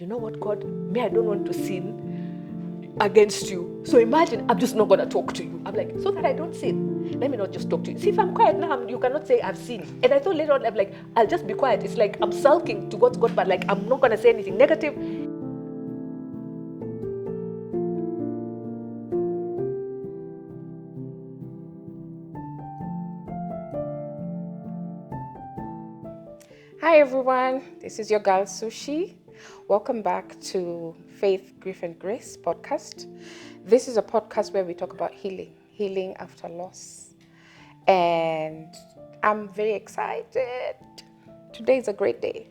you know what, God, me, I don't want to sin against you. So imagine, I'm just not going to talk to you. I'm like, so that I don't sin, let me not just talk to you. See, if I'm quiet now, you cannot say I've sinned. And I thought later on, I'm like, I'll just be quiet. It's like I'm sulking towards God, but like I'm not going to say anything negative. Hi everyone, this is your girl Sushi. Welcome back to Fgg Podcast. This is a podcast where we talk about healing after loss. And I'm very excited. Today is a great day.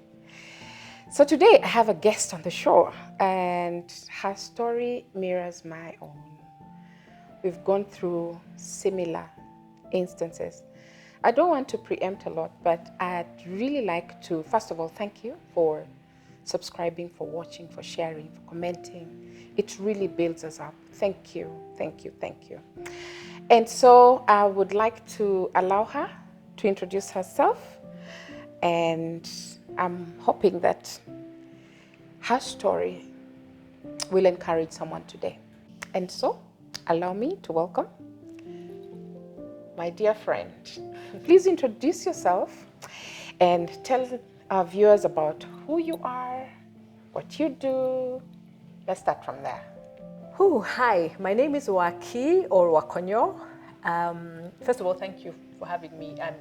So today I have a guest on the show and her story mirrors my own. We've gone through similar instances. I don't want to preempt a lot, but I'd really like to, first of all, thank you for subscribing, for watching, for sharing, for commenting. It really builds us up. Thank you, thank you, thank you. And so I would like to allow her to introduce herself, and I'm hoping that her story will encourage someone today. And so, allow me to welcome my dear friend. Please introduce yourself and tell our viewers about who you are, what you do. Let's start from there. Hi, my name is Waki or Wakonyo. First of all, thank you for having me. I'm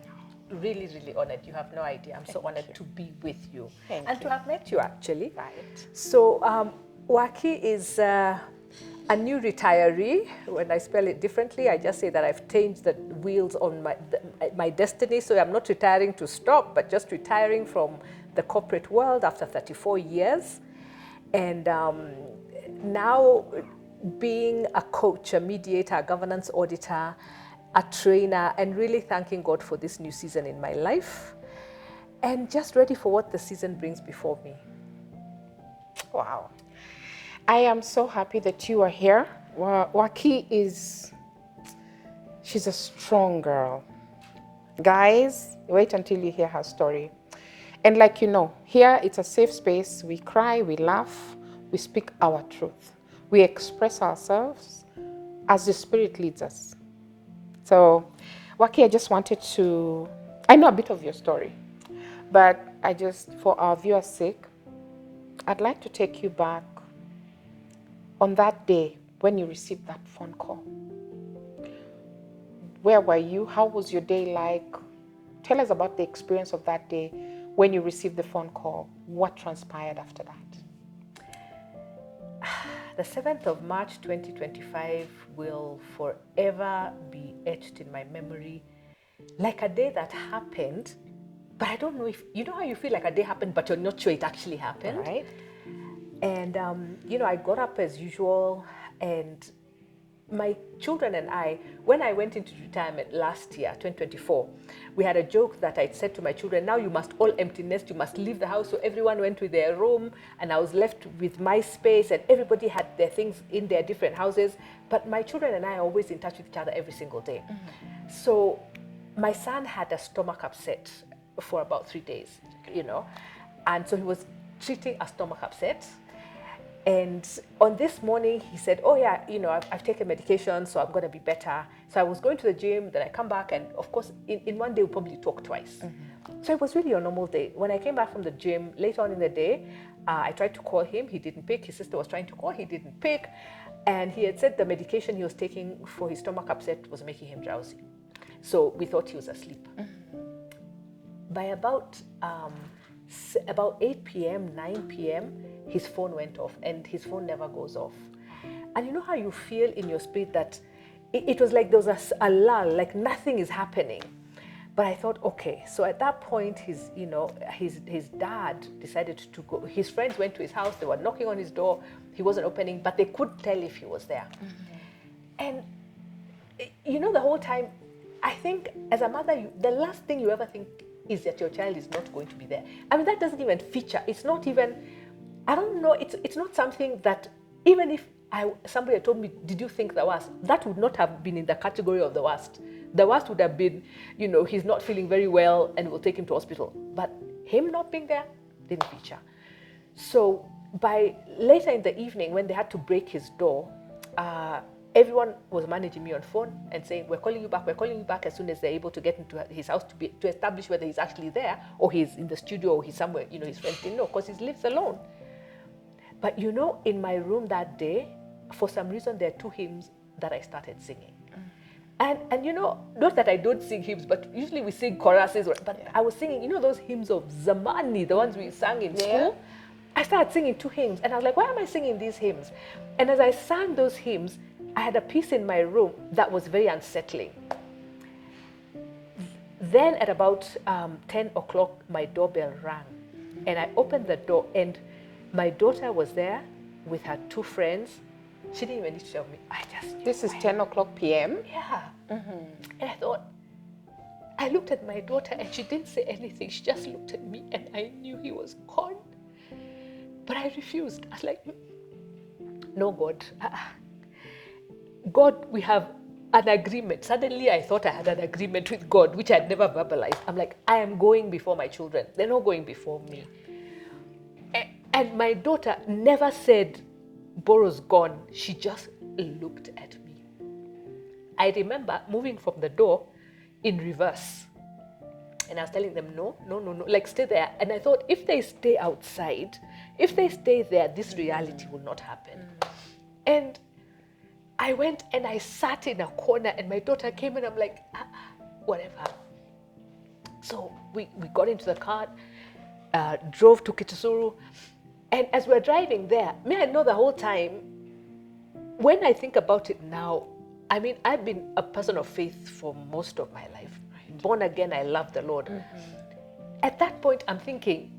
really, really honored. You have no idea. I'm so honored to be with you and to have met you actually. Right. So Waki is a new retiree. When I spell it differently, I just say that I've changed the wheels on my destiny. So I'm not retiring to stop, but just retiring from the corporate world after 34 years. And now being a coach, a mediator, a governance auditor, a trainer, and really thanking God for this new season in my life. And just ready for what the season brings before me. Wow. I am so happy that you are here. Waki she's a strong girl. Guys, wait until you hear her story. And like you know, here it's a safe space. We cry, we laugh, we speak our truth. We express ourselves as the Spirit leads us. So, Waki, I just wanted to, I know a bit of your story, but for our viewers' sake, I'd like to take you back on that day when you received that phone call. Where were you? How was your day like? Tell us about the experience of that day when you received the phone call. What transpired after that? The 7th of March 2025 will forever be etched in my memory like a day that happened, but I don't know if, you know how you feel like a day happened, but you're not sure it actually happened? Right. And, I got up as usual, and my children and I, when I went into retirement last year, 2024, we had a joke that I said to my children, now you must all empty nest, you must leave the house. So everyone went to their room, and I was left with my space, and everybody had their things in their different houses. But my children and I are always in touch with each other every single day. Mm-hmm. So my son had a stomach upset for about 3 days, and so he was treating a stomach upset. And on this morning, he said, oh yeah, I've taken medication, so I'm going to be better. So I was going to the gym, then I come back, and of course, in one day, we'll probably talk twice. Mm-hmm. So it was really a normal day. When I came back from the gym, later on in the day, I tried to call him. He didn't pick. His sister was trying to call. He didn't pick. And he had said the medication he was taking for his stomach upset was making him drowsy. So we thought he was asleep. Mm-hmm. By about 8 p.m., 9 p.m., his phone went off, and his phone never goes off. And you know how you feel in your spirit that it was like there was a lull, like nothing is happening. But I thought, okay. So at that point, his dad decided to go. His friends went to his house. They were knocking on his door. He wasn't opening, but they could tell if he was there. Mm-hmm. And the whole time, I think as a mother, the last thing you ever think is that your child is not going to be there. I mean, that doesn't even feature. It's not even, I don't know, it's not something that, even if somebody had told me, did you think the worst? That would not have been in the category of the worst. The worst would have been, he's not feeling very well and we'll take him to hospital. But him not being there didn't feature. So by later in the evening, when they had to break his door, everyone was managing me on phone and saying, we're calling you back as soon as they're able to get into his house to establish whether he's actually there or he's in the studio or he's somewhere, his friends didn't know because he lives alone. But in my room that day, for some reason, there are 2 hymns that I started singing. And not that I don't sing hymns, but usually we sing choruses. But I was singing, those hymns of Zamani, the ones we sang in school. I started singing 2 hymns, and I was like, why am I singing these hymns? And as I sang those hymns, I had a peace in my room that was very unsettling. Then at about 10 o'clock, my doorbell rang, and I opened the door, and my daughter was there with her 2 friends. She didn't even need to tell me. This is 10 o'clock p.m.? Yeah. And I looked at my daughter and she didn't say anything. She just looked at me and I knew he was gone. But I refused. I was like, no, God. God, we have an agreement. Suddenly I thought I had an agreement with God, which I'd never verbalized. I'm like, I am going before my children. They're not going before me. And my daughter never said, Boro's gone. She just looked at me. I remember moving from the door in reverse. And I was telling them, no, like stay there. And I thought, if they stay outside, if they stay there, this reality will not happen. And I went and I sat in a corner and my daughter came and I'm like, whatever. So we got into the car, drove to Kitusuru. And as we're driving there, I know the whole time, when I think about it now, I mean, I've been a person of faith for most of my life. Right. Born again, I love the Lord. At that point, I'm thinking,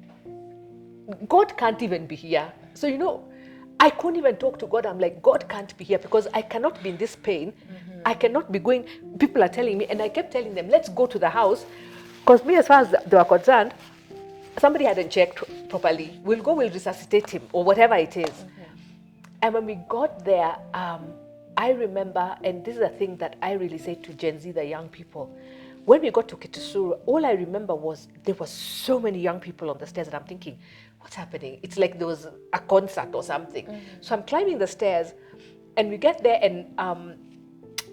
God can't even be here. So, I couldn't even talk to God. I'm like, God can't be here because I cannot be in this pain. I cannot be going. People are telling me, and I kept telling them, let's go to the house. Because me, as far as they were concerned, somebody hadn't checked properly. We'll go, we'll resuscitate him or whatever it is. And when we got there, I remember, and this is a thing that I really say to Gen Z, the young people, when we got to Kitusuru, all I remember was there were so many young people on the stairs and I'm thinking, what's happening? It's like there was a concert or something. So I'm climbing the stairs and we get there and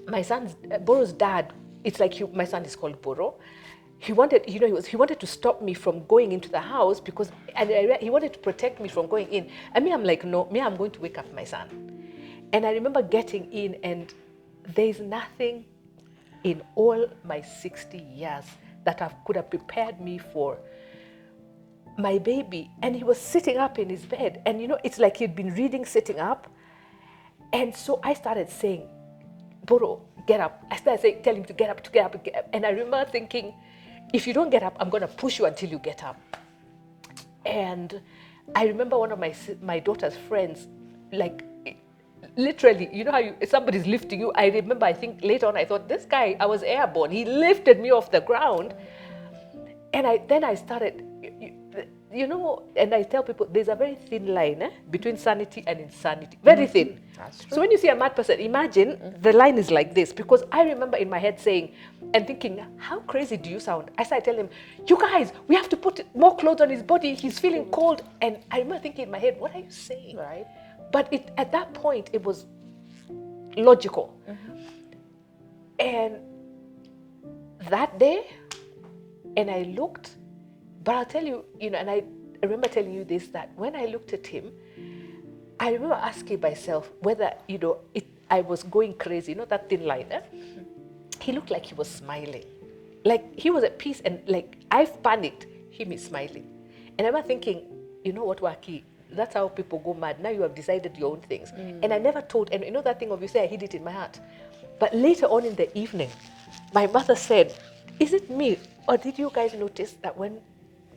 my son's, Boro's dad, it's like my son is called Boro. He wanted, he wanted to stop me from going into the house because he wanted to protect me from going in. And me, I'm like, no, I'm going to wake up my son. And I remember getting in and there's nothing in all my 60 years that could have prepared me for my baby. And he was sitting up in his bed. And it's like he'd been reading sitting up. And so I started saying, Boro, get up. I started telling him to get up. And I remember thinking, if you don't get up, I'm going to push you until you get up. And I remember one of my daughter's friends, like, literally, how somebody's lifting you. I remember, I think later on, I thought, this guy, I was airborne. He lifted me off the ground. And then I started, and I tell people, there's a very thin line between sanity and insanity. Very thin. That's true. So when you see a mad person, imagine the line is like this. Because I remember in my head saying and thinking, how crazy do you sound? I started telling him, you guys, we have to put more clothes on his body. He's feeling cold. And I remember thinking in my head, what are you saying? Right. But at that point, it was logical. And that day, and I looked, but I'll tell you, and I remember telling you this, that when I looked at him, I remember asking myself whether, I was going crazy, that thin line. He looked like he was smiling. Like he was at peace and like I've panicked, him is smiling. And I remember thinking, you know what, Waki, that's how people go mad. Now you have decided your own things. And I never told, and that thing obviously I hid it in my heart. But later on in the evening, my mother said, is it me? Or did you guys notice that when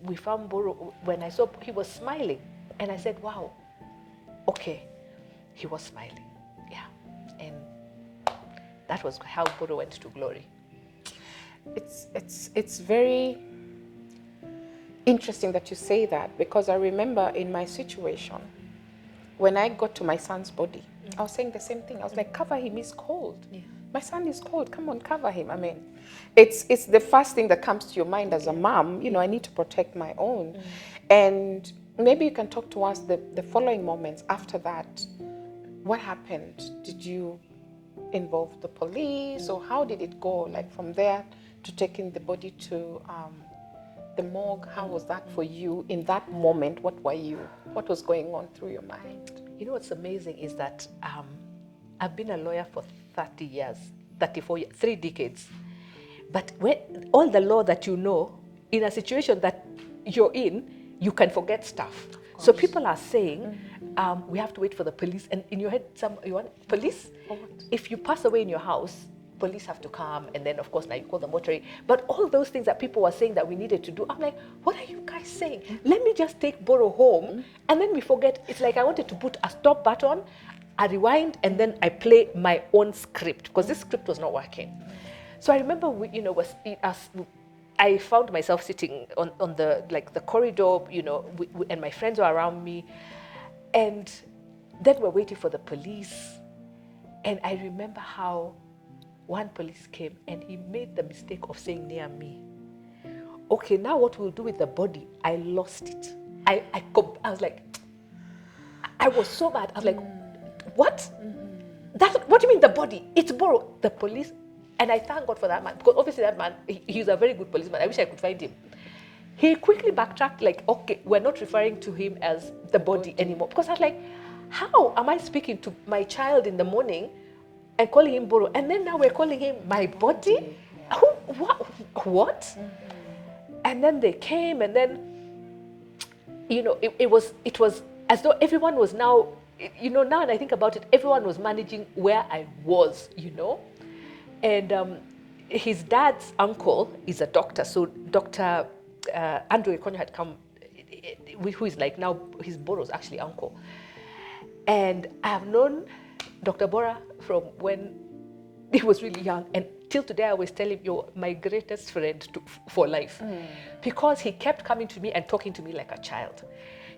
we found Boro, when I saw he was smiling? And I said, wow, okay, he was smiling. Yeah. And that was how Boro went to glory. It's very interesting that you say that, because I remember in my situation, when I got to my son's body, I was saying the same thing. I was like, cover him, he's cold. Yeah. My son is cold, come on, cover him. I mean, it's the first thing that comes to your mind as a mom, I need to protect my own. And maybe you can talk to us the following moments after that. What happened? Did you involve the police, or how did it go? Like from there to taking the body to the morgue, how was that for you in that moment? What was going on through your mind? You know what's amazing is that I've been a lawyer for 30 years, 34 years, 3 decades. But when all the law that you know, in a situation that you're in, you can forget stuff. So people are saying, we have to wait for the police. And in your head, you want police? If you pass away in your house, police have to come. And then, of course, now you call the mortuary. But all those things that people were saying that we needed to do, I'm like, what are you guys saying? Let me just take Boro home. And then we forget. It's like I wanted to put a stop button, I rewind, and then I play my own script because this script was not working. So I remember, I found myself sitting on the corridor, and my friends were around me, and then we're waiting for the police. And I remember how one police came and he made the mistake of saying near me, okay, now what we'll do with the body? I lost it. I was like, I was so mad. I was like, what? What do you mean the body? It's Boro. The police. And I thank God for that man, because obviously that man, he's a very good policeman. I wish I could find him. He quickly backtracked, like, okay, we're not referring to him as the body anymore. Because I was like, how am I speaking to my child in the morning and calling him Boro? And then now we're calling him my body? Yeah. What? And then they came, and then, it was as though everyone was now, now that I think about it, everyone was managing where I was, And his dad's uncle is a doctor. So Dr. Andrew Ekonyo had come, who is like now, his Boro's actually uncle. And I've known Dr. Bora from when he was really young. And till today, I always tell him, you're my greatest friend for life. Because he kept coming to me and talking to me like a child.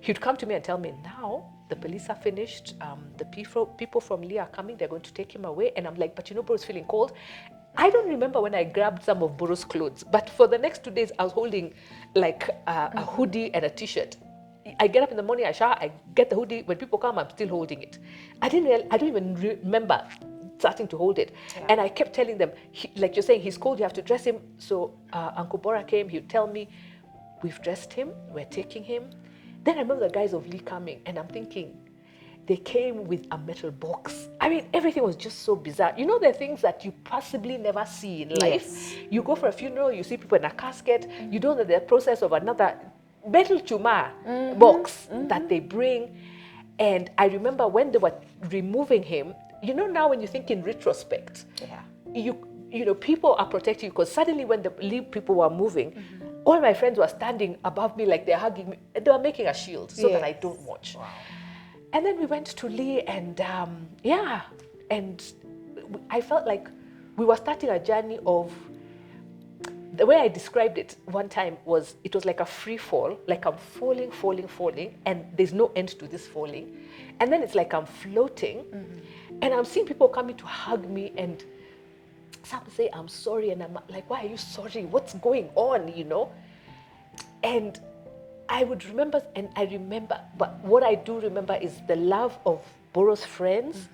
He'd come to me and tell me, now the police are finished. The people from Lee are coming. They're going to take him away. And I'm like, but Boro's feeling cold. I don't remember when I grabbed some of Boro's clothes, but for the next 2 days, I was holding like a hoodie and a t-shirt. I get up in the morning, I shower, I get the hoodie. When people come, I'm still holding it. I don't even remember starting to hold it. Yeah. And I kept telling them, like you're saying, he's cold, you have to dress him. So Uncle Bora came, he'd tell me, we've dressed him, we're taking him. Then I remember the guys of Lee coming, and I'm thinking, they came with a metal box. I mean, everything was just so bizarre. There are things that you possibly never see in life. Yes. You go for a funeral, you see people in a casket, you don't know the process of another metal chuma box that they bring. And I remember when they were removing him, now when you think in retrospect, people are protecting you, because suddenly when the Lee people were moving, all my friends were standing above me like they're hugging me. They were making a shield so that I don't watch. Wow. And then we went to Lee, and and I felt like we were starting a journey of, the way I described it one time was, it was like a free fall, like I'm falling, and there's no end to this falling. And then it's like I'm floating, and I'm seeing people coming to hug me, and some say, I'm sorry, and I'm like, why are you sorry? What's going on, And I would remember, but what I do remember is the love of Boro's friends.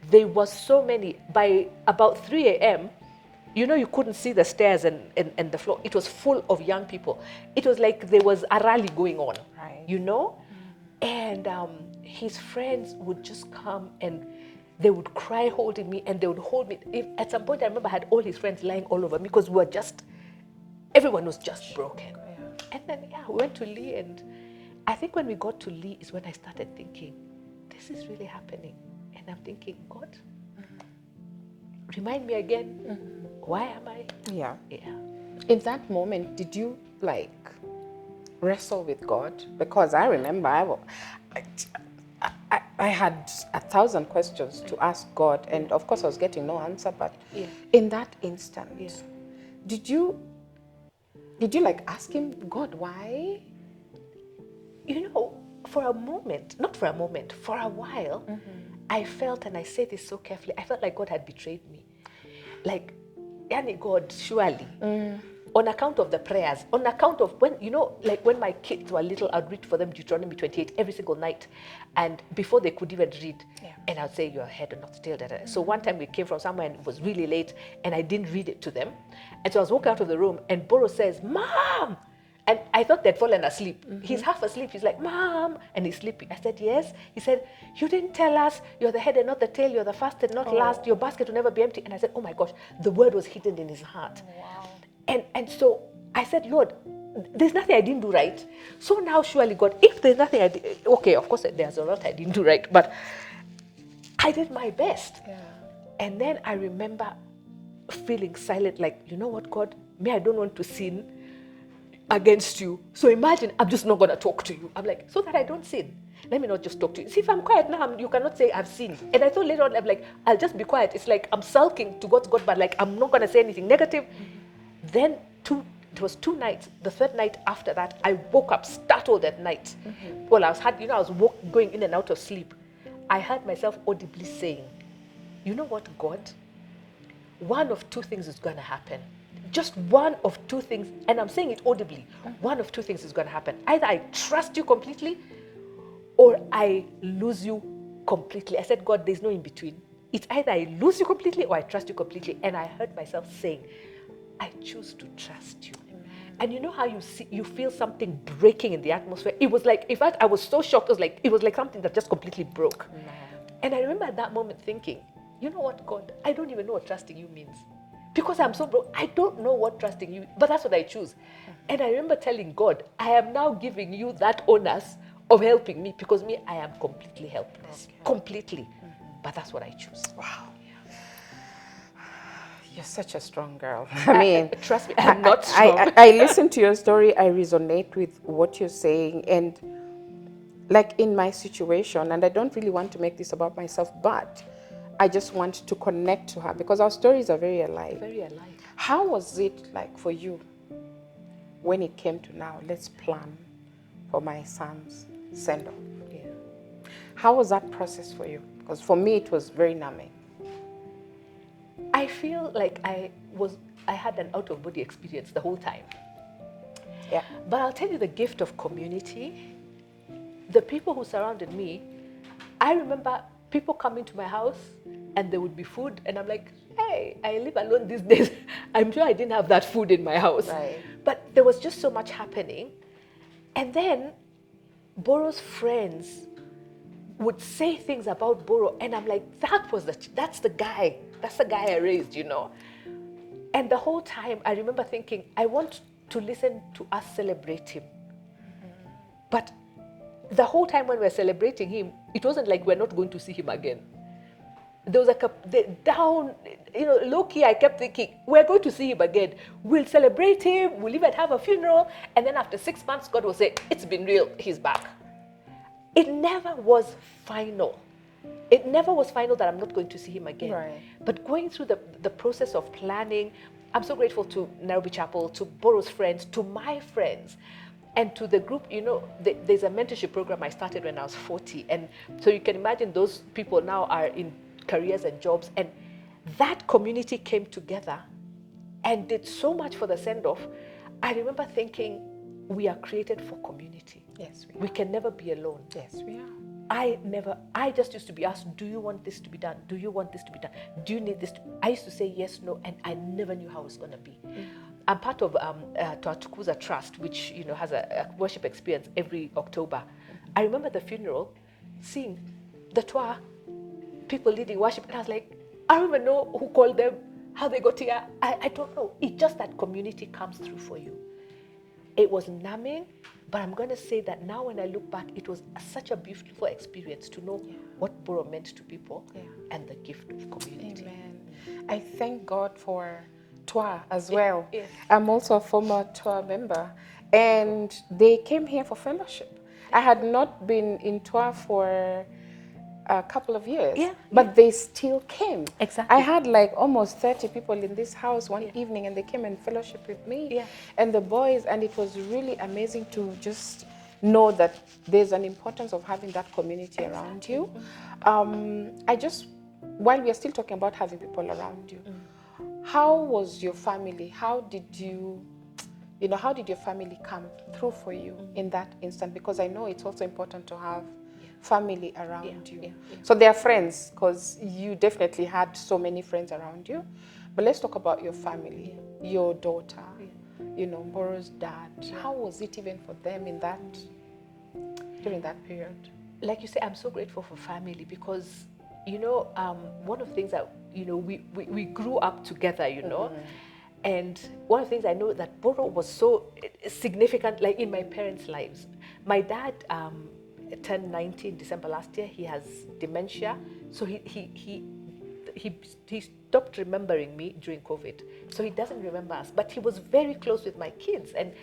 There was so many. By about 3 a.m., you couldn't see the stairs and the floor. It was full of young people. It was like there was a rally going on, right. And his friends would just come, and they would cry holding me, and they would hold me. At some point, I remember I had all his friends lying all over me, because everyone was just broken. And then, we went to Lee, and I think when we got to Lee is when I started thinking, this is really happening. And I'm thinking, God, remind me again, why am I? Yeah. In that moment, did you wrestle with God? Because I remember I had 1,000 questions to ask God, and of course I was getting no answer, but in that instant, did you ask him, God, why? For a moment, not for a moment, for a while, I felt, and I say this so carefully, I felt like God had betrayed me. Like, God, surely. on account of the prayers, on account of when, like when my kids were little, I'd read for them Deuteronomy 28 every single night. And before they could even read, and I'd say, you're head and not the tail. So one time we came from somewhere and it was really late and I didn't read it to them. And so I was walking out of the room and Boro says, Mom! And I thought they'd fallen asleep. He's half asleep. He's like, Mom! And he's sleeping. I said, yes. He said, you didn't tell us you're the head and not the tail. You're the first and not last. Your basket will never be empty. And I said, oh my gosh, the word was hidden in his heart. Wow. And so I said, Lord, there's nothing I didn't do right. So now surely, God, if there's nothing I did, okay, of course there's a lot I didn't do right, but I did my best. Yeah. And then I remember feeling silent, like, you know what, God, me, I don't want to sin against you. So imagine, I'm just not going to talk to you. I'm like, so that I don't sin. Let me not just talk to you. See, if I'm quiet now, you cannot say I've sinned. And I thought later on, I'm like, I'll just be quiet. It's like I'm sulking to God, but like, I'm not going to say anything negative. Then it was 2 nights. The third night after that, I woke up startled at night. Well, I was going in and out of sleep. I heard myself audibly saying, you know what, God? One of 2 things is going to happen. Just one of 2 things, and I'm saying it audibly. One of 2 things is going to happen. Either I trust you completely, or I lose you completely. I said, God, there's no in between. It's either I lose you completely or I trust you completely. And I heard myself saying, I choose to trust you. Amen. And you know how you feel something breaking in the atmosphere? It was like, in fact, I was so shocked. It was like something that just completely broke. Amen. And I remember at that moment thinking, you know what, God, I don't even know what trusting you means. Because I'm so broke, I don't know what trusting you, but that's what I choose. And I remember telling God, I am now giving you that onus of helping me, because me, I am completely helpless. Okay. Completely. But that's what I choose. Wow. You're such a strong girl. I mean, trust me, I'm not strong. I listen to your story, I resonate with what you're saying. And like in my situation, and I don't really want to make this about myself, but I just want to connect to her because our stories are very alike. Very alike. How was it like for you when it came to now, let's plan for my son's send-off? Yeah. How was that process for you? Because for me, it was very numbing. I feel like I had an out-of-body experience the whole time. Yeah. But I'll tell you the gift of community. The people who surrounded me, I remember people coming to my house and there would be food and I'm like, hey, I live alone these days. I'm sure I didn't have that food in my house. Right. But there was just so much happening. And then Boro's friends would say things about Boro and I'm like, that's the guy I raised, you know. And the whole time I remember thinking, I want to listen to us celebrate him. But the whole time when we're celebrating him, it wasn't like we're not going to see him again. There was low-key, I kept thinking, we're going to see him again. We'll celebrate him, we'll even have a funeral, and then after 6 months, God will say, it's been real, he's back. It never was final. It never was final that I'm not going to see him again. Right. But going through the process of planning, I'm so grateful to Nairobi Chapel, to Boro's friends, to my friends, and to the group. You know, there's a mentorship program I started when I was 40. And so you can imagine those people now are in careers and jobs. And that community came together and did so much for the send-off. I remember thinking, we are created for community. Yes, we can never be alone. Yes, we are. I just used to be asked, do you want this to be done? Do you want this to be done? Do you need this? I used to say yes, no, and I never knew how it was going to be. Mm-hmm. I'm part of Tuatukuza Trust, which has a worship experience every October. Mm-hmm. I remember the funeral, seeing the Twa people leading worship, and I was like, I don't even know who called them, how they got here. I don't know. It's just that community comes through for you. It was numbing, but I'm going to say that now when I look back, it was such a beautiful experience to know what Boro meant to people and the gift of community. Amen. I thank God for Twa as well. Yes. I'm also a former Twa member, and they came here for fellowship. I had not been in Twa for a couple of years, but they still came. Exactly. I had like almost 30 people in this house one evening, and they came and fellowship with me and the boys, and it was really amazing to just know that there's an importance of having that community around you. While we are still talking about having people around you, how was your family? How did you You know, how did your family come through for you in that instant? Because I know it's also important to have family around you. So they are friends, because you definitely had so many friends around you. But let's talk about your family, your daughter, you know, Mboro's dad. How was it even for them during that period? Like you say, I'm so grateful for family because, you know, one of the things that, you know, we grew up together, you know. And one of the things I know that Boro was so significant, like in my parents' lives. My dad turned 90 in December last year. He has dementia, so he stopped remembering me during COVID. So he doesn't remember us, but he was very close with my kids. And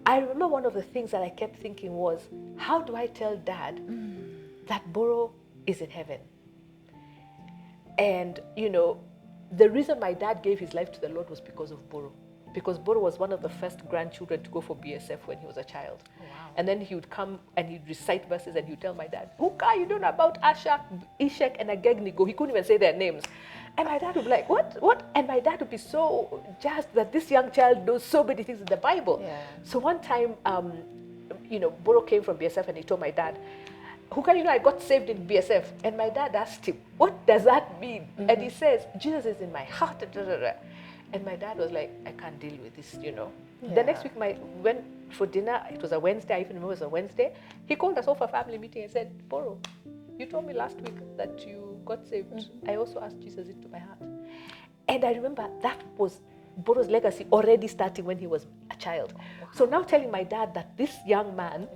I remember one of the things that I kept thinking was, how do I tell Dad that Boro is in heaven? And, you know, the reason my dad gave his life to the Lord was because of Boro. Because Boro was one of the first grandchildren to go for BSF when he was a child. Oh, wow. And then he would come and he'd recite verses and he'd tell my dad, Huka, you don't know about Ashak, Ishak, and Agegnigo. He couldn't even say their names. And my dad would be like, what? And my dad would be so jazzed that this young child knows so many things in the Bible. Yeah. So one time, you know, Boro came from BSF and he told my dad, Huka, you know, I got saved in BSF. And my dad asked him, what does that mean? And he says, Jesus is in my heart. And my dad was like, I can't deal with this, you know. The next week, we went for dinner. It was a Wednesday. I even remember it was a Wednesday. He called us all for a family meeting and said, Boro, you told me last week that you got saved. I also asked Jesus into my heart. And I remember that was Boro's legacy already starting when he was a child. Wow. So now telling my dad that this young man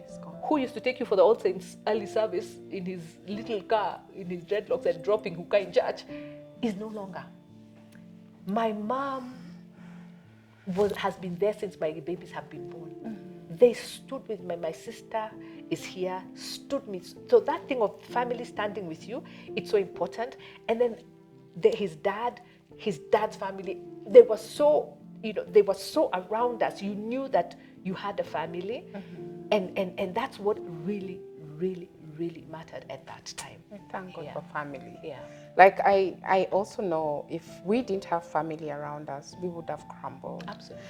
who used to take you for the All Saints early service in his little car, in his dreadlocks and dropping Huka in church, is no longer. My mom has been there since my babies have been born. They stood with me. My sister is here, stood me. So that thing of family standing with you, it's so important. And then his dad's family, they were so, you know, they were so around us. You knew that you had a family. And that's what really, really, really mattered at that time. Thank God for family. Yeah. Like I also know if we didn't have family around us, we would have crumbled. Absolutely.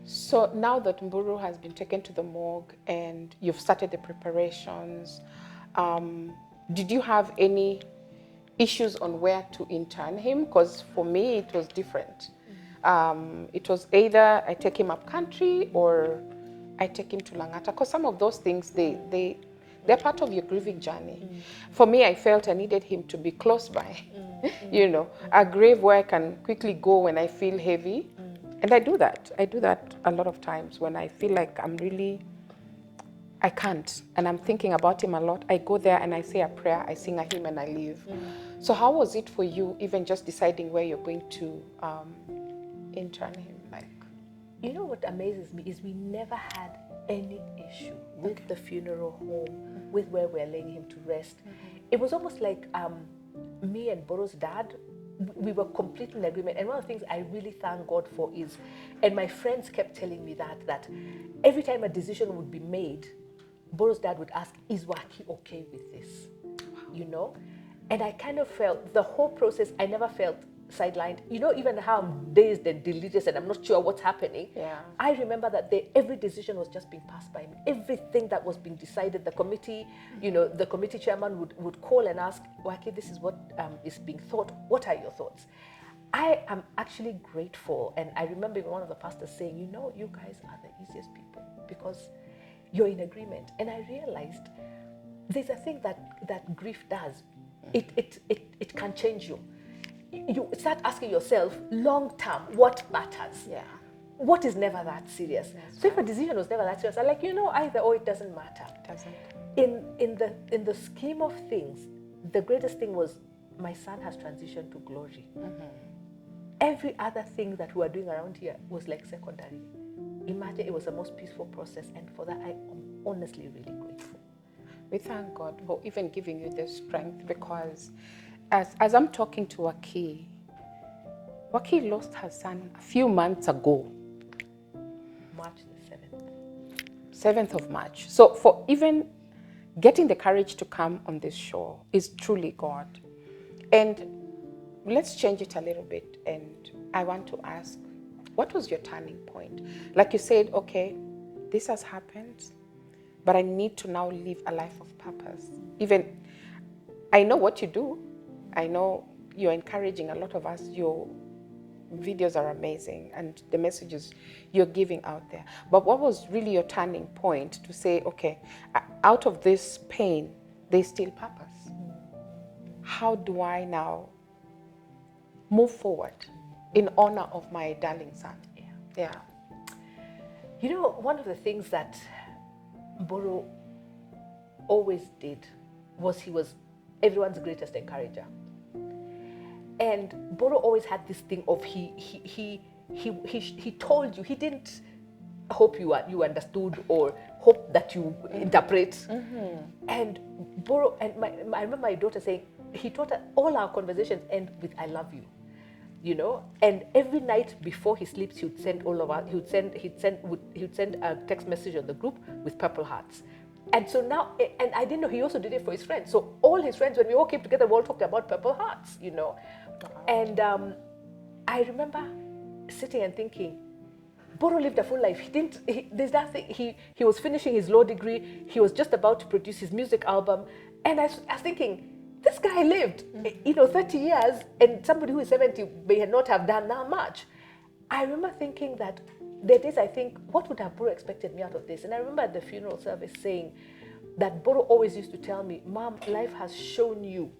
So now that Mburu has been taken to the morgue and you've started the preparations, did you have any issues on where to intern him? Because for me, it was different. It was either I take him up country or I take him to Langata. Because some of those things, they're part of your grieving journey. For me, I felt I needed him to be close by. You know, a grave where I can quickly go when I feel heavy. And I do that. I do that a lot of times when I feel like I can't. And I'm thinking about him a lot. I go there and I say a prayer, I sing a hymn and I leave. So how was it for you, even just deciding where you're going to intern him? Like, you know what amazes me is we never had any issue with the funeral home, with where we're laying him to rest. It was almost like me and Boro's dad, we were completely in agreement. And one of the things I really thank God for is, and my friends kept telling me that every time a decision would be made, Boro's dad would ask, is Waki okay with this? You know? And I kind of felt the whole process, I never felt sidelined. You know, even how I'm dazed and delirious and I'm not sure what's happening. Yeah. I remember that every decision was just being passed by me. Everything that was being decided, the committee, you know, the committee chairman would call and ask, Waki, this is what is being thought. What are your thoughts? I am actually grateful. And I remember one of the pastors saying, you know, you guys are the easiest people because you're in agreement. And I realized there's a thing that grief does. It can change you. You start asking yourself, long term, what matters? Yeah. What is never that serious? So if a decision was never that serious, I'm like, you know, either or, it doesn't matter. It doesn't. In the scheme of things, the greatest thing was my son has transitioned to glory. Every other thing that we were doing around here was like secondary. Imagine it was the most peaceful process, and for that I am honestly really grateful. We thank God for even giving you the strength, because as I'm talking to Waki lost her son a few months ago. March the 7th. 7th of March. So for even getting the courage to come on this show is truly God. And let's change it a little bit. And I want to ask, What was your turning point? Like you said, okay, this has happened, but I need to now live a life of purpose. Even, I know what you do. I know you're encouraging a lot of us. Your videos are amazing and the messages you're giving out there. But what was really your turning point to say, okay, out of this pain, there's still purpose? How do I now move forward in honor of my darling son? Yeah. You know, one of the things that Boro always did was he was everyone's greatest encourager. And Boro always had this thing of he told you, he didn't hope you understood or hope that you interpret. And Boro, and I remember my daughter saying, he taught her all our conversations end with "I love you," you know. And every night before he sleeps, he would send all of us. He would send a text message on the group with purple hearts. And so now, and I didn't know he also did it for his friends. So all his friends, when we all came together, we all talked about purple hearts, you know. And I remember sitting and thinking, Boro lived a full life. There's nothing. He was finishing his law degree. He was just about to produce his music album, and I was thinking, this guy lived, 30 years, and somebody who is 70 may not have done that much. I remember thinking that there is, I think, what would have Boro expected me out of this? And I remember at the funeral service saying that Boro always used to tell me, Mom, life has shown you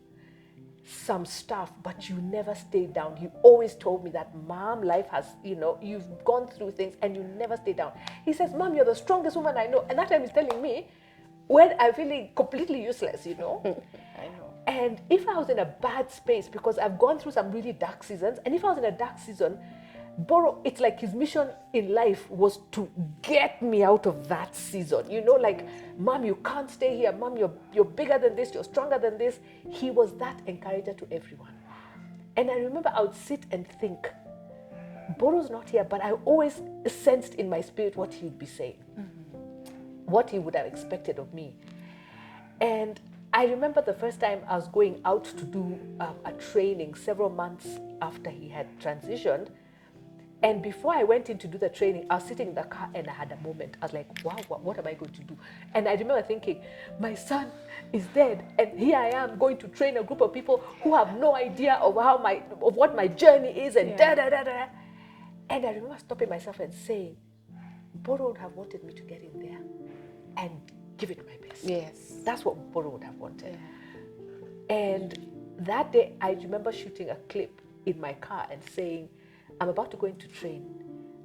some stuff, but you never stayed down. He always told me that, Mom, life has, you've gone through things and you never stay down. He says, Mom, you're the strongest woman I know. And that time he's telling me when I'm feeling completely useless, I know. And if I was in a bad space, because I've gone through some really dark seasons, and if I was in a dark season, Boro, it's like his mission in life was to get me out of that season. Like, Mom, you can't stay here. Mom, you're bigger than this. You're stronger than this. He was that encourager to everyone. And I remember I would sit and think, Boro's not here, but I always sensed in my spirit what he would be saying, what he would have expected of me. And I remember the first time I was going out to do a training several months after he had transitioned. And before I went in to do the training, I was sitting in the car and I had a moment. I was like, wow, what am I going to do? And I remember thinking, my son is dead. And here I am going to train a group of people who have no idea of what my journey is and da-da-da-da. And I remember stopping myself and saying, Boro would have wanted me to get in there and give it my best. Yes. That's what Boro would have wanted. Yeah. And that day, I remember shooting a clip in my car and saying, I'm about to go into train.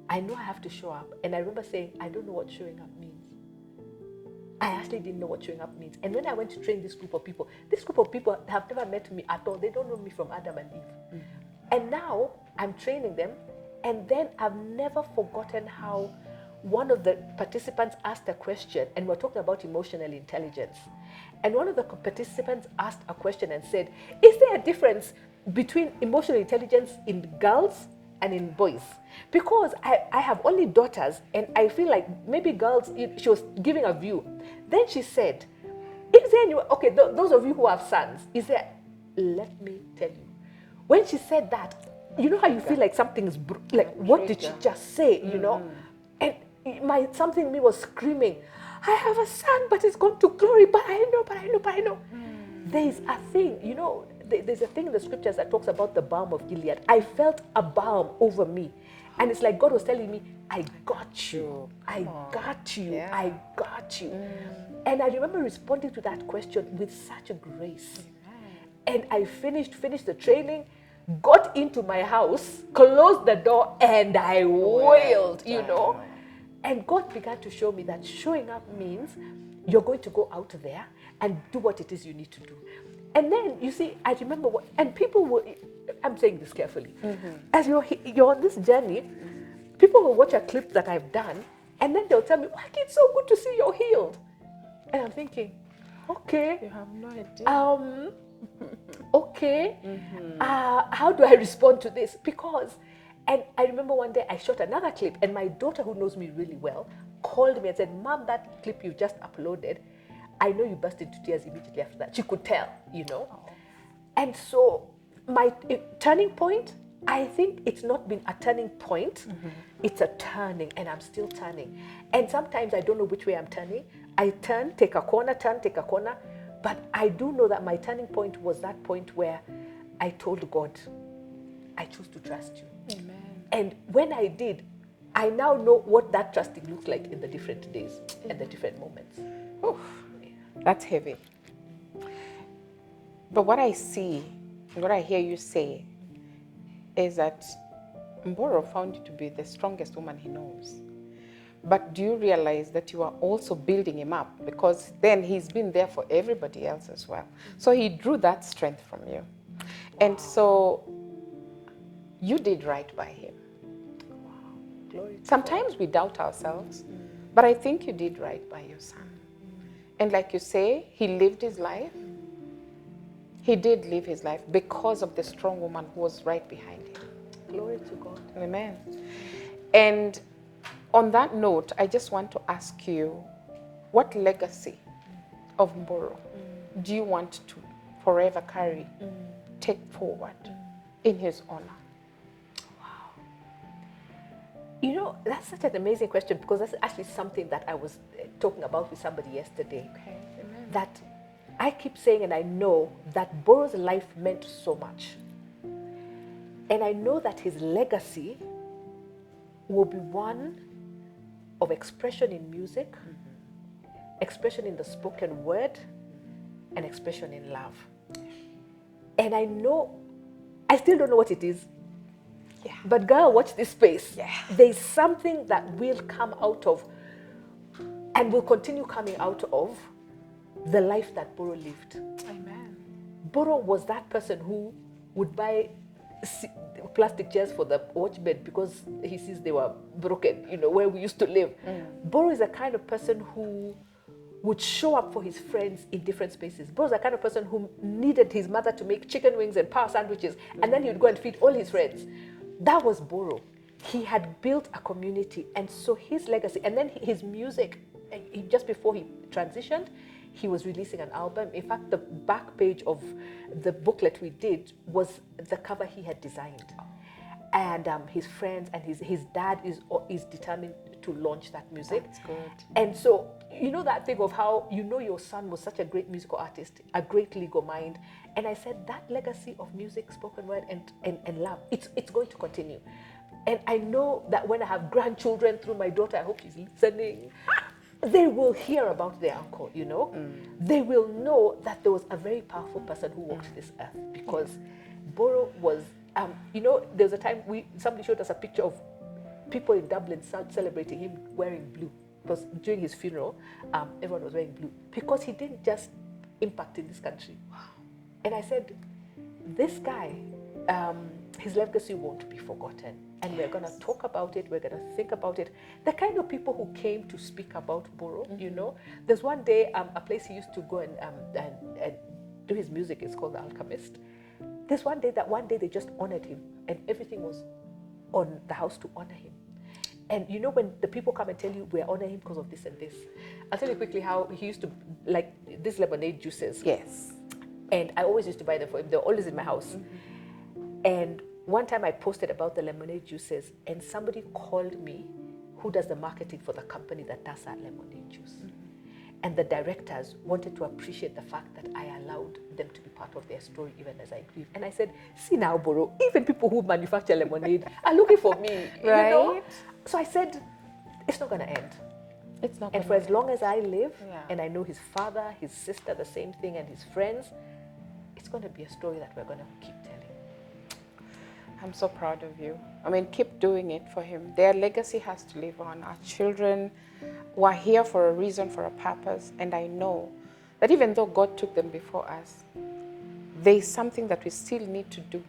I know I have to show up. And I remember saying, I don't know what showing up means. I actually didn't know what showing up means. And when I went to train this group of people have never met me at all. They don't know me from Adam and Eve. And now I'm training them. And then I've never forgotten how one of the participants asked a question, and we're talking about emotional intelligence. And one of the participants asked a question and said, is there a difference between emotional intelligence in girls and in boys? Because I have only daughters, and I feel like maybe girls, she was giving a view. Then she said, is there any, okay, those of you who have sons, let me tell you. When she said that, you know how you feel like something is, like, what did she just say, And something in me was screaming, I have a son, but he's gone to glory, but I know. There's a thing, there's a thing in the scriptures that talks about the balm of Gilead. I felt a balm over me. And it's like God was telling me, I got you. I got you. Yeah. I got you. And I remember responding to that question with such a grace. And I finished the training, got into my house, closed the door, and I wailed, And God began to show me that showing up means you're going to go out there and do what it is you need to do. And then, you see, I remember and people will, I'm saying this carefully, as you're on this journey, people will watch a clip that I've done, and then they'll tell me, Waki, it's so good to see you're healed. And I'm thinking, okay. You have no idea. Okay. How do I respond to this? Because, and I remember one day I shot another clip, and my daughter, who knows me really well, called me and said, Mom, that clip you just uploaded, I know you burst into tears immediately after that. She could tell, And so my turning point I think it's not been a turning point. It's a turning, and I'm still turning. And sometimes I don't know which way I'm turning. I turn, take a corner, turn, take a corner. But I do know that my turning point was that point where I told God, I choose to trust you. Amen. And when I did, I now know what that trusting looks like in the different days and the different moments. Oof, that's heavy. But what I see, what I hear you say, is that Mboro found you to be the strongest woman he knows. But do you realize that you are also building him up? Because then he's been there for everybody else as well. So he drew that strength from you. And so you did right by him. Glory to Sometimes we doubt ourselves, but I think you did right by your son. And like you say, he lived his life. He did live his life because of the strong woman who was right behind him. Glory to God. Amen. And on that note, I just want to ask you, what legacy of Mboro do you want to forever carry, take forward in his honor? You know, that's such an amazing question, because that's actually something that I was talking about with somebody yesterday. Okay. Amen. That I keep saying, and I know that Boro's life meant so much. And I know that his legacy will be one of expression in music, expression in the spoken word, and expression in love. And I know, I still don't know what it is. Yeah. But girl, watch this space. Yeah. There's something that will come out of, and will continue coming out of, the life that Boro lived. Amen. Boro was that person who would buy plastic chairs for the watch bed because he sees they were broken, you know, where we used to live. Boro is the kind of person who would show up for his friends in different spaces. Boro is the kind of person who needed his mother to make chicken wings and power sandwiches, and then he would go and feed all his friends. That was Boro. He had built a community, and so his legacy, and then his music, just before he transitioned, he was releasing an album. In fact, the back page of the booklet we did was the cover he had designed. And his friends and his dad is determined to launch that music. That's good. And so, you know that thing of how you know your son was such a great musical artist, a great legal mind. And I said that legacy of music, spoken word, and love, it's going to continue. And I know that when I have grandchildren through my daughter, I hope she's listening, they will hear about their uncle, you know. They will know that there was a very powerful person who walked this earth, because Boro was, you know, there was a time somebody showed us a picture of people in Dublin celebrating him wearing blue. Because during his funeral, everyone was wearing blue, because he didn't just impact in this country. And I said, this guy, his legacy won't be forgotten. And we're going to talk about it. We're going to think about it. The kind of people who came to speak about Boro, you know. There's one day, a place he used to go and do his music. It's called The Alchemist. There's one day they just honored him, and everything was on the house to honor him. And you know, when the people come and tell you, we're honoring him because of this and this. I'll tell you quickly how he used to, like, these lemonade juices. Yes. And I always used to buy them for him. They're always in my house. And one time I posted about the lemonade juices, and somebody called me who does the marketing for the company that does that lemonade juice. And the directors wanted to appreciate the fact that I allowed them to be part of their story even as I grieve. And I said, see now, Boro, even people who manufacture lemonade are looking for me, right? You know? So I said, it's not going to end. It's not. And for as long as I live, Yeah. and I know his father, his sister, the same thing, and his friends, it's going to be a story that we're going to keep telling. I'm so proud of you. I mean, keep doing it for him. Their legacy has to live on. Our children were here for a reason, for a purpose. And I know that even though God took them before us, there is something that we still need to do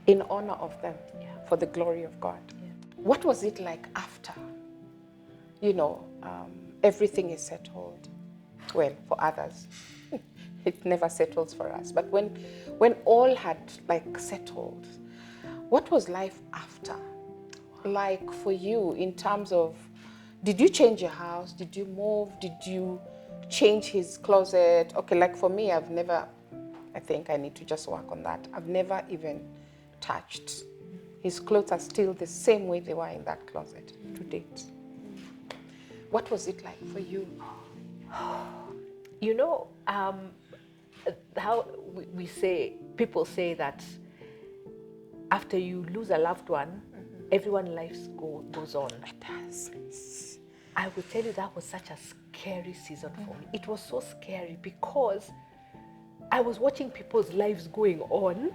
in honor of them, for the glory of God. What was it like after, you know, everything is settled? Well, for others, it never settles for us. But when all had like settled, what was life after like for you, in terms of, did you change your house? Did you move? Did you change his closet? Okay, like for me, I think I need to just work on that. I've never even touched. His clothes are still the same way they were in that closet to date. What was it like for you? You know, how people say that after you lose a loved one, everyone's life goes on. It does. I will tell you that was such a scary season for me. It was so scary because I was watching people's lives going on,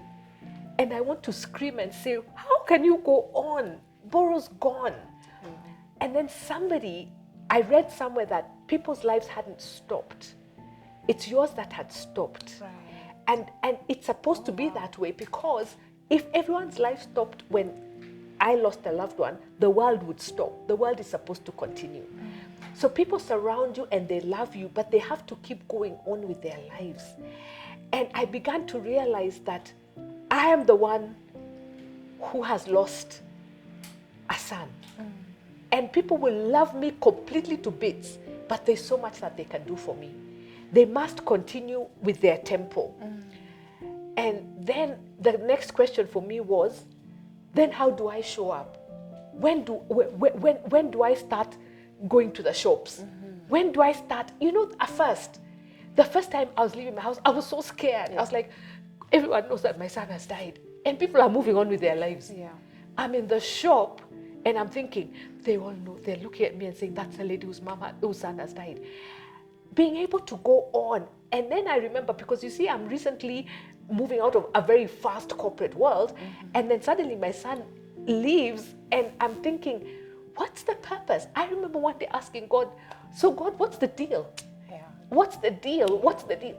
and I want to scream and say, how can you go on? Boro's gone. And then I read somewhere that people's lives hadn't stopped. It's yours that had stopped. Right. And it's supposed to be that way, because if everyone's life stopped when I lost a loved one, the world would stop. The world is supposed to continue. So people surround you and they love you, but they have to keep going on with their lives. And I began to realize that I am the one who has lost a son. And people will love me completely to bits, but there's so much that they can do for me. They must continue with their tempo. And then the next question for me was, then how do I show up? When do I start going to the shops? When do I start? You know, the first time I was leaving my house, I was so scared. I was like, everyone knows that my son has died, and people are moving on with their lives. I'm in the shop, and I'm thinking, they all know. They're looking at me and saying, that's the lady whose son has died. Being able to go on. And then I remember, because you see, I'm recently moving out of a very fast corporate world, and then suddenly my son leaves, and I'm thinking, what's the purpose? I remember one day asking God, so God, what's the deal? What's the deal? What's the deal?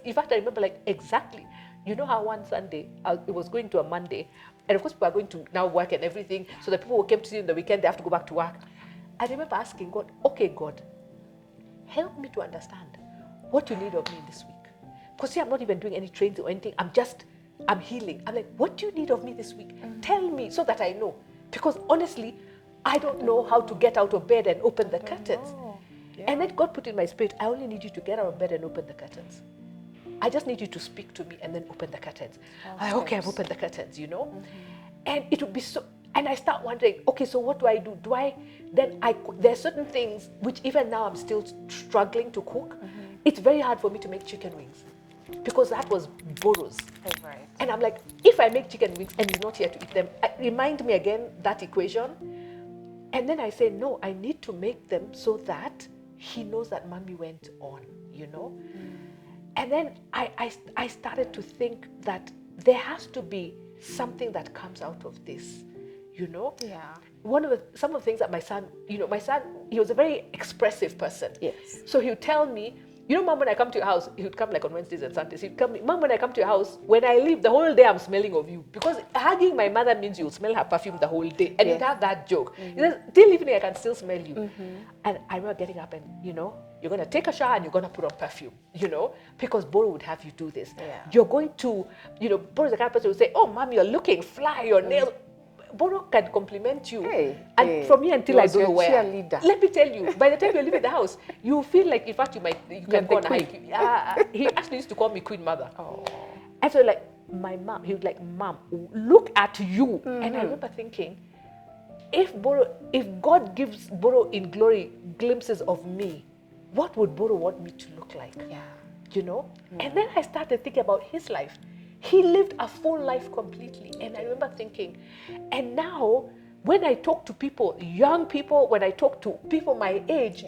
In fact, I remember exactly. You know how one Sunday, it was going to a Monday, and of course people are going to now work and everything, so the people who came to see you on the weekend, they have to go back to work. I remember asking God, okay, God, help me to understand what you need of me this week. Because see, I'm not even doing any trains or anything. I'm healing. I'm like, what do you need of me this week? Tell me so that I know. Because honestly, I don't know how to get out of bed and open the curtains. And then God put in my spirit, I only need you to get out of bed and open the curtains. I just need you to speak to me and then open the curtains. Okay, I've opened the curtains, you know. And it would be so, and I start wondering, okay, so what do I do? There are certain things which even now I'm still struggling to cook. It's very hard for me to make chicken wings, because that was Boro's. Right. And I'm like, if I make chicken wings and he's not here to eat them, remind me again that equation. And then I say, no, I need to make them so that he knows that mommy went on, you know. And then I started to think that there has to be something that comes out of this, you know. Some of the things that my son, he was a very expressive person. So he would tell me, you know, Mom, when I come to your house, he would come like on Wednesdays and Sundays. He'd come, Mom, when I come to your house, when I leave, the whole day I'm smelling of you. Because hugging my mother means you'll smell her perfume the whole day. And he'd have that joke. He says, till evening I can still smell you. And I remember getting up and, you know, you're going to take a shower and you're going to put on perfume, you know, because Boro would have you do this. You're going to, you know, Boro's the kind of person who would say, oh, Mom, you're looking fly, your nails. Boro can compliment you, and from here until I don't know where. Let me tell you, by the time you leave the house, you feel like, in fact, you can go on a hike. He actually used to call me Queen Mother. And so, like, my mom, he would like, Mom, look at you. And I remember thinking, if God gives Boro in glory glimpses of me, what would Boro want me to look like? You know? And then I started thinking about his life. He lived a full life completely. And I remember thinking, and now when I talk to people, young people, when I talk to people my age,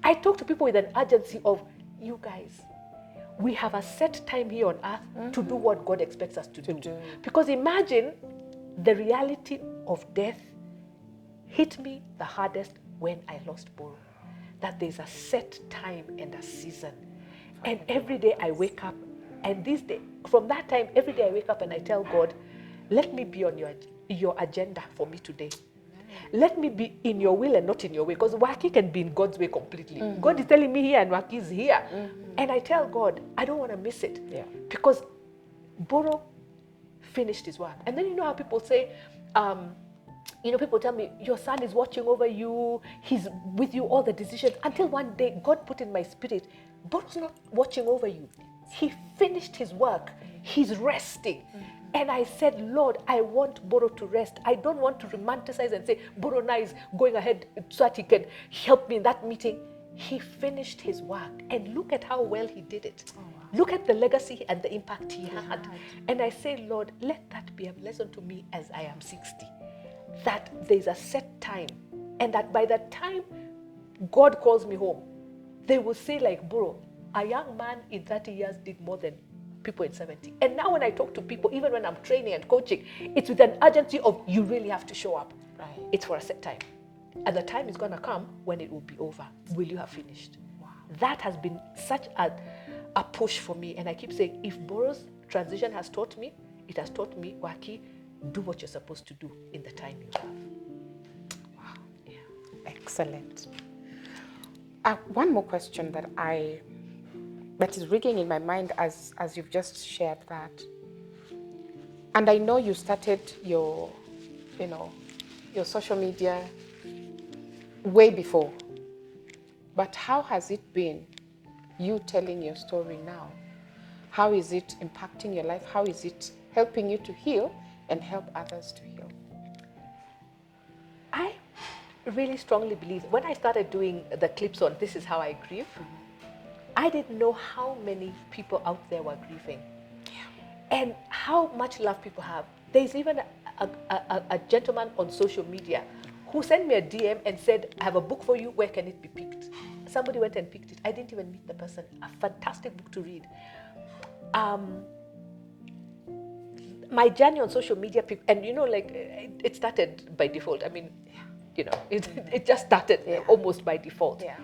I talk to people with an urgency of, you guys, we have a set time here on earth to do what God expects us to do. Because imagine the reality of death hit me the hardest when I lost Boro. That there's a set time and a season. And every day I wake up, and this day, from that time, every day I wake up and I tell God, let me be on your agenda for me today. Let me be in your will and not in your way. Because Waki can be in God's way completely. God is telling me here and Waki is here. And I tell God, I don't want to miss it. Because Boro finished his work. And then you know how people say, people tell me, your son is watching over you. He's with you all the decisions. Until one day, God put in my spirit, Boro's not watching over you. He finished his work. He's resting. And I said, Lord, I want Boro to rest. I don't want to romanticize and say, Boro now is going ahead so that he can help me in that meeting. He finished his work, and look at how well he did it. Oh, wow. Look at the legacy and the impact he had. And I say, Lord, let that be a lesson to me as I am 60. That there's a set time, and that by the time God calls me home, they will say like, Boro, a young man in 30 years did more than people in 70. And now when I talk to people, even when I'm training and coaching, it's with an urgency of you really have to show up. Right. It's for a set time. And the time is going to come when it will be over. Will you have finished? Wow. That has been such a push for me. And I keep saying, if Boro's transition has taught me, it has taught me, Waki, do what you're supposed to do in the time you have. Wow. Yeah. Excellent. One more question that is ringing in my mind as you've just shared that. And I know you started your social media way before. But how has it been, you telling your story now? How is it impacting your life? How is it helping you to heal and help others to heal? I really strongly believe, when I started doing the clips on This Is How I Grieve, I didn't know how many people out there were grieving. Yeah. And how much love people have. There's even a gentleman on social media who sent me a DM and said, I have a book for you, where can it be picked? Somebody went and picked it. I didn't even meet the person. A fantastic book to read. My journey on social media, and it started by default. I mean, it just started almost by default. Yeah.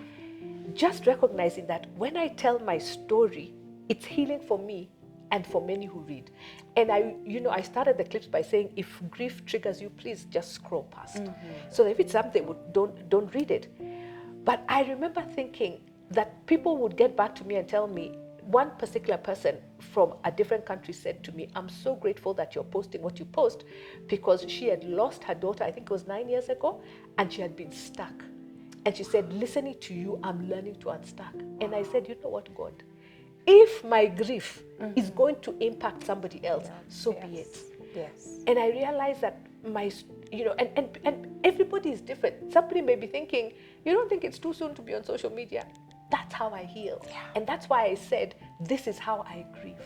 Just recognizing that when I tell my story, it's healing for me and for many who read. And I started the clips by saying, if grief triggers you, please just scroll past. So if it's something, don't read it. But I remember thinking that people would get back to me and tell me, one particular person from a different country said to me, I'm so grateful that you're posting what you post, because she had lost her daughter, I think it was 9 years ago, and she had been stuck. And she said, listening to you, I'm learning to unstuck. And I said, you know what, God? If my grief is going to impact somebody else, so be it. Yes. And I realized that and everybody is different. Somebody may be thinking, you don't think it's too soon to be on social media? That's how I heal. Yeah. And that's why I said, this is how I grieve.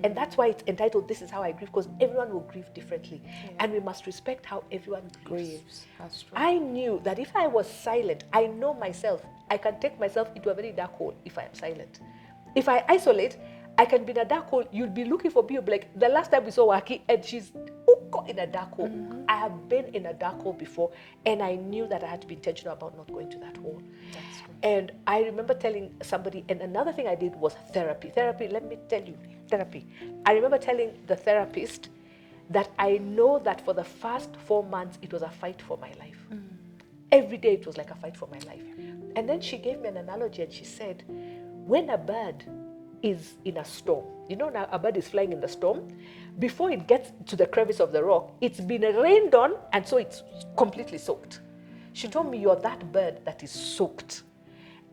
And that's why it's entitled, This Is How I Grieve, because everyone will grieve differently. Yeah. And we must respect how everyone grieves. That's true. I knew that if I was silent, I know myself, I can take myself into a very dark hole if I am silent. If I isolate, I can be in a dark hole. You'll be looking for me. You'll be like, the last time we saw Waki, and she's in a dark hole. I have been in a dark hole before, and I knew that I had to be intentional about not going to that hole. That's true. And I remember telling somebody, and another thing I did was therapy. Therapy, let me tell you, therapy. I remember telling the therapist that I know that for the first 4 months, it was a fight for my life. Every day it was like a fight for my life. And then she gave me an analogy, and she said, when a bird is in a storm, now a bird is flying in the storm, before it gets to the crevice of the rock, it's been rained on, and so it's completely soaked. She told me, you're that bird that is soaked,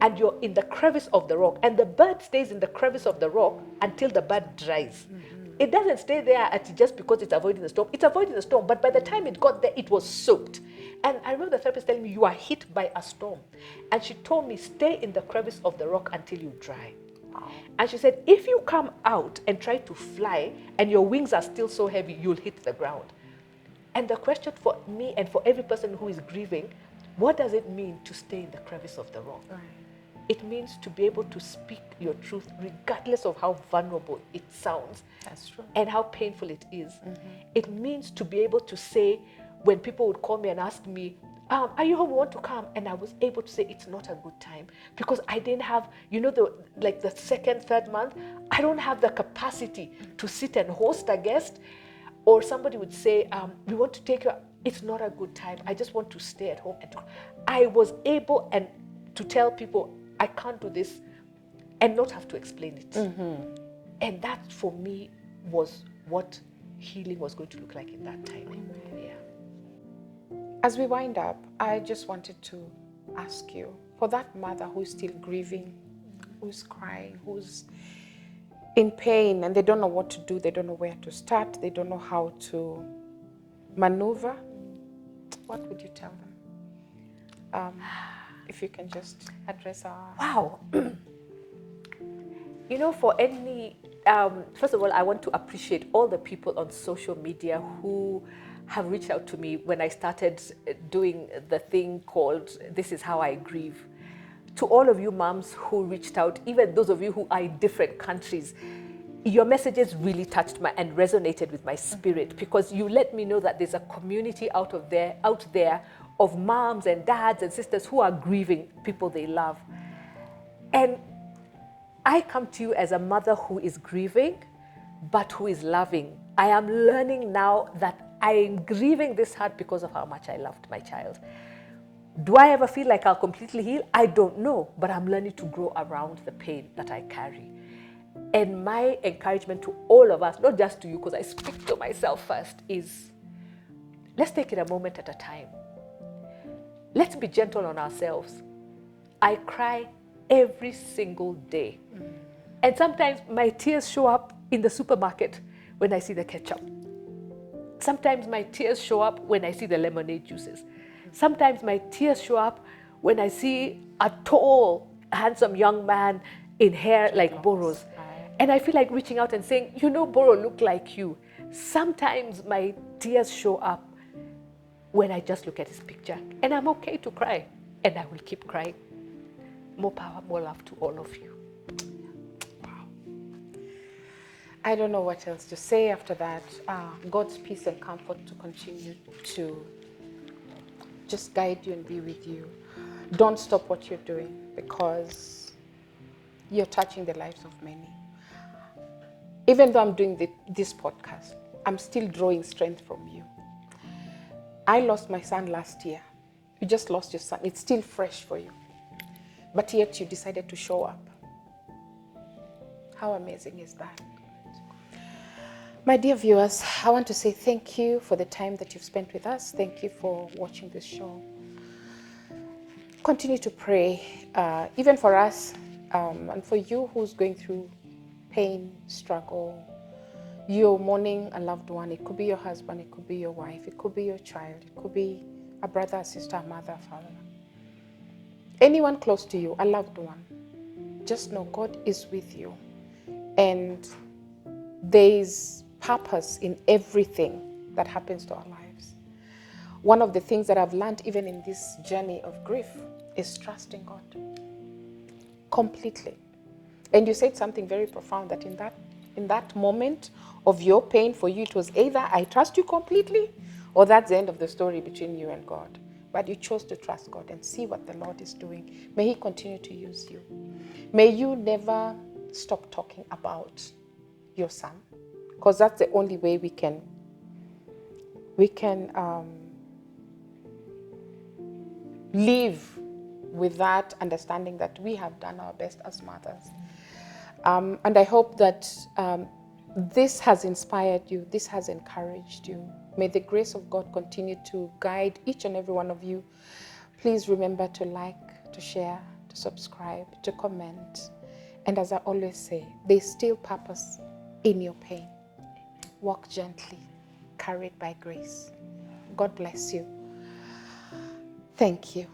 and you're in the crevice of the rock, and the bird stays in the crevice of the rock until the bird dries. It doesn't stay there just because it's avoiding the storm. It's avoiding the storm, but by the time it got there, it was soaked. And I remember the therapist telling me, you are hit by a storm. And she told me, stay in the crevice of the rock until you dry. Wow. And she said, if you come out and try to fly and your wings are still so heavy, you'll hit the ground. And the question for me and for every person who is grieving, what does it mean to stay in the crevice of the rock? Right. It means to be able to speak your truth regardless of how vulnerable it sounds. That's true. And how painful it is. It means to be able to say, when people would call me and ask me, are you home, we want to come? And I was able to say, it's not a good time, because I didn't have, the second, third month, I don't have the capacity to sit and host a guest. Or somebody would say, we want to take you, it's not a good time. I just want to stay at home. And I was able to tell people, I can't do this, and not have to explain it. And that for me was what healing was going to look like in that time. Yeah. As we wind up, I just wanted to ask you, for that mother who's still grieving, who's crying, who's in pain and they don't know what to do, they don't know where to start, they don't know how to maneuver, what would you tell them? If you can just address our... Wow. For any, first of all, I want to appreciate all the people on social media who have reached out to me when I started doing the thing called This Is How I Grieve. To all of you moms who reached out, even those of you who are in different countries, your messages really touched and resonated with my spirit, because you let me know that there's a community out there of moms and dads and sisters who are grieving people they love. And I come to you as a mother who is grieving, but who is loving. I am learning now that I am grieving this hard because of how much I loved my child. Do I ever feel like I'll completely heal? I don't know, but I'm learning to grow around the pain that I carry. And my encouragement to all of us, not just to you, because I speak to myself first, is let's take it a moment at a time. Let's be gentle on ourselves. I cry every single day. And sometimes my tears show up in the supermarket when I see the ketchup. Sometimes my tears show up when I see the lemonade juices. Sometimes my tears show up when I see a tall, handsome young man in hair like Boro's. And I feel like reaching out and saying, Boro look like you. Sometimes my tears show up when I just look at his picture. And I'm okay to cry. And I will keep crying. More power, more love to all of you. Wow. I don't know what else to say after that. God's peace and comfort to continue to just guide you and be with you. Don't stop what you're doing, because you're touching the lives of many. Even though I'm doing this podcast, I'm still drawing strength from you. I lost my son last year. You just lost your son. It's still fresh for you. But yet you decided to show up. How amazing is that? My dear viewers, I want to say thank you for the time that you've spent with us. Thank you for watching this show. Continue to pray, even for us, and for you who's going through pain, struggle. You're mourning a loved one. It could be your husband, it could be your wife, it could be your child, it could be a brother, a sister, a mother, a father. Anyone close to you, a loved one. Just know God is with you. And there's purpose in everything that happens to our lives. One of the things that I've learned even in this journey of grief is trusting God completely. And you said something very profound, that in that moment of your pain, for you it was either I trust you completely, or that's the end of the story between you and God. But you chose to trust God and see what the Lord is doing. May He continue to use you. May you never stop talking about your son, because that's the only way we can live with that understanding that we have done our best as mothers. And I hope that this has inspired you, this has encouraged you. May the grace of God continue to guide each and every one of you. Please remember to like, to share, to subscribe, to comment. And as I always say, there's still purpose in your pain. Walk gently, carried by grace. God bless you. Thank you.